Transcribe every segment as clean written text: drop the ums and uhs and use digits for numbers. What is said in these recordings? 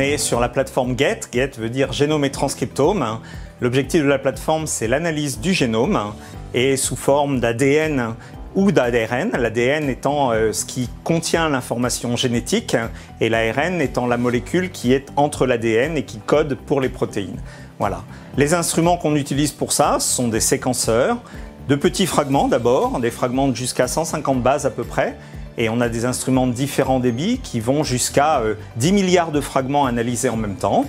est sur la plateforme GET. GET veut dire génome et transcriptome. L'objectif de la plateforme, c'est l'analyse du génome et sous forme d'ADN ou d'ARN, l'ADN étant ce qui contient l'information génétique et l'ARN étant la molécule qui est entre l'ADN et qui code pour les protéines. Voilà. Les instruments qu'on utilise pour ça sont des séquenceurs, de petits fragments d'abord, des fragments de jusqu'à 150 bases à peu près, et on a des instruments de différents débits qui vont jusqu'à 10 milliards de fragments analysés en même temps.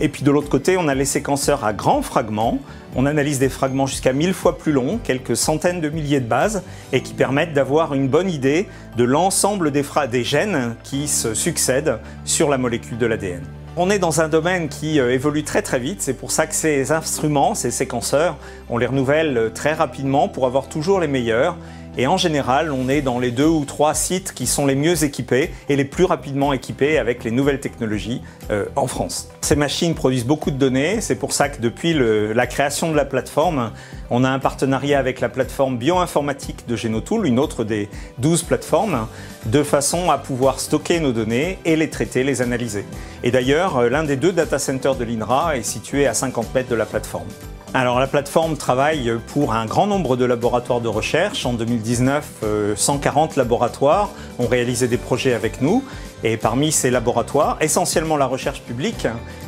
Et puis de l'autre côté, on a les séquenceurs à grands fragments. On analyse des fragments jusqu'à 1000 fois plus longs, quelques centaines de milliers de bases, et qui permettent d'avoir une bonne idée de l'ensemble des gènes qui se succèdent sur la molécule de l'ADN. On est dans un domaine qui évolue très très vite, c'est pour ça que ces instruments, ces séquenceurs, on les renouvelle très rapidement pour avoir toujours les meilleurs. Et en général, on est dans les 2 ou 3 sites qui sont les mieux équipés et les plus rapidement équipés avec les nouvelles technologies en France. Ces machines produisent beaucoup de données, c'est pour ça que depuis la création de la plateforme, on a un partenariat avec la plateforme bioinformatique de Genotool, une autre des 12 plateformes, de façon à pouvoir stocker nos données et les traiter, les analyser. Et d'ailleurs, l'un des 2 data centers de l'INRA est situé à 50 mètres de la plateforme. Alors la plateforme travaille pour un grand nombre de laboratoires de recherche. En 2019, 140 laboratoires ont réalisé des projets avec nous. Et parmi ces laboratoires, essentiellement la recherche publique,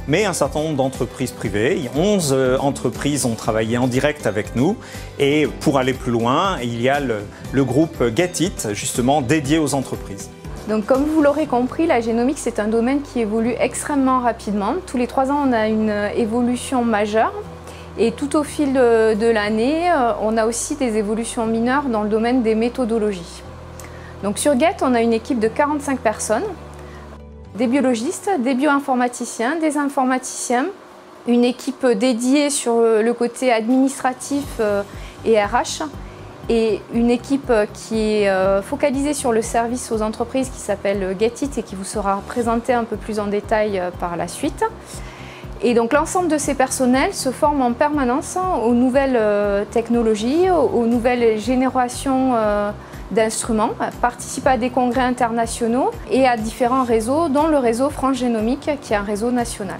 mais un certain nombre d'entreprises privées. 11 entreprises ont travaillé en direct avec nous. Et pour aller plus loin, il y a le groupe GetIt, justement dédié aux entreprises. Donc comme vous l'aurez compris, la génomique c'est un domaine qui évolue extrêmement rapidement. Tous les 3 ans, on a une évolution majeure. Et tout au fil de l'année, on a aussi des évolutions mineures dans le domaine des méthodologies. Donc sur GET, on a une équipe de 45 personnes, des biologistes, des bioinformaticiens, des informaticiens, une équipe dédiée sur le côté administratif et RH, et une équipe qui est focalisée sur le service aux entreprises qui s'appelle GetIt et qui vous sera présentée un peu plus en détail par la suite. Et donc l'ensemble de ces personnels se forment en permanence aux nouvelles technologies, aux nouvelles générations d'instruments, participent à des congrès internationaux et à différents réseaux, dont le réseau France Génomique, qui est un réseau national.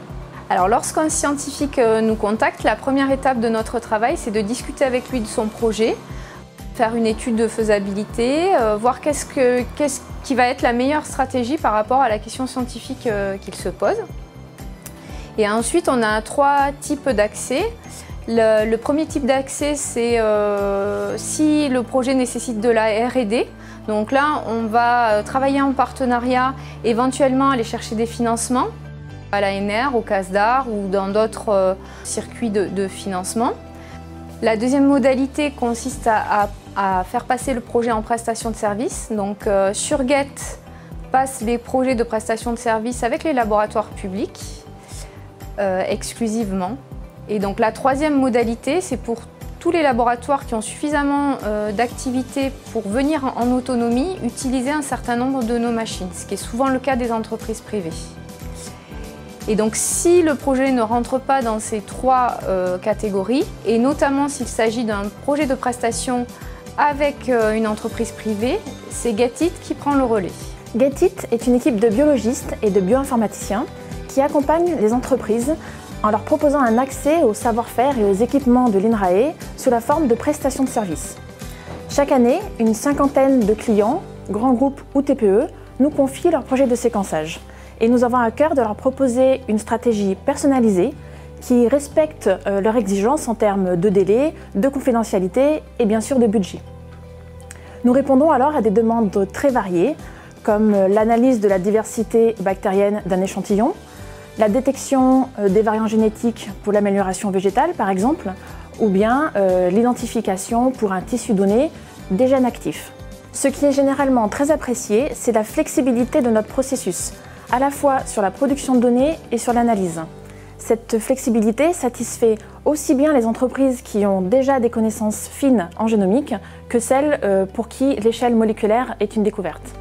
Alors lorsqu'un scientifique nous contacte, la première étape de notre travail, c'est de discuter avec lui de son projet, faire une étude de faisabilité, voir qu'est-ce qui va être la meilleure stratégie par rapport à la question scientifique qu'il se pose. Et ensuite, on a 3 types d'accès. Le premier type d'accès, c'est si le projet nécessite de la R&D. Donc là, on va travailler en partenariat, éventuellement aller chercher des financements à l'ANR, au CASDAR ou dans d'autres circuits de financement. La deuxième modalité consiste à faire passer le projet en prestation de service. Donc sur GET, passe les projets de prestation de service avec les laboratoires publics. Exclusivement. Et donc la troisième modalité, c'est pour tous les laboratoires qui ont suffisamment d'activités pour venir en autonomie, utiliser un certain nombre de nos machines, ce qui est souvent le cas des entreprises privées. Et donc si le projet ne rentre pas dans ces 3 catégories, et notamment s'il s'agit d'un projet de prestation avec une entreprise privée, c'est GetIt qui prend le relais. GetIt est une équipe de biologistes et de bioinformaticiens qui accompagnent les entreprises en leur proposant un accès au savoir-faire et aux équipements de l'INRAE sous la forme de prestations de services. Chaque année, une 50aine de clients, grands groupes ou TPE, nous confient leurs projets de séquençage. Et nous avons à cœur de leur proposer une stratégie personnalisée qui respecte leurs exigences en termes de délai, de confidentialité et bien sûr de budget. Nous répondons alors à des demandes très variées, comme l'analyse de la diversité bactérienne d'un échantillon, la détection des variants génétiques pour l'amélioration végétale par exemple, ou bien l'identification pour un tissu donné des gènes actifs. Ce qui est généralement très apprécié, c'est la flexibilité de notre processus, à la fois sur la production de données et sur l'analyse. Cette flexibilité satisfait aussi bien les entreprises qui ont déjà des connaissances fines en génomique que celles pour qui l'échelle moléculaire est une découverte.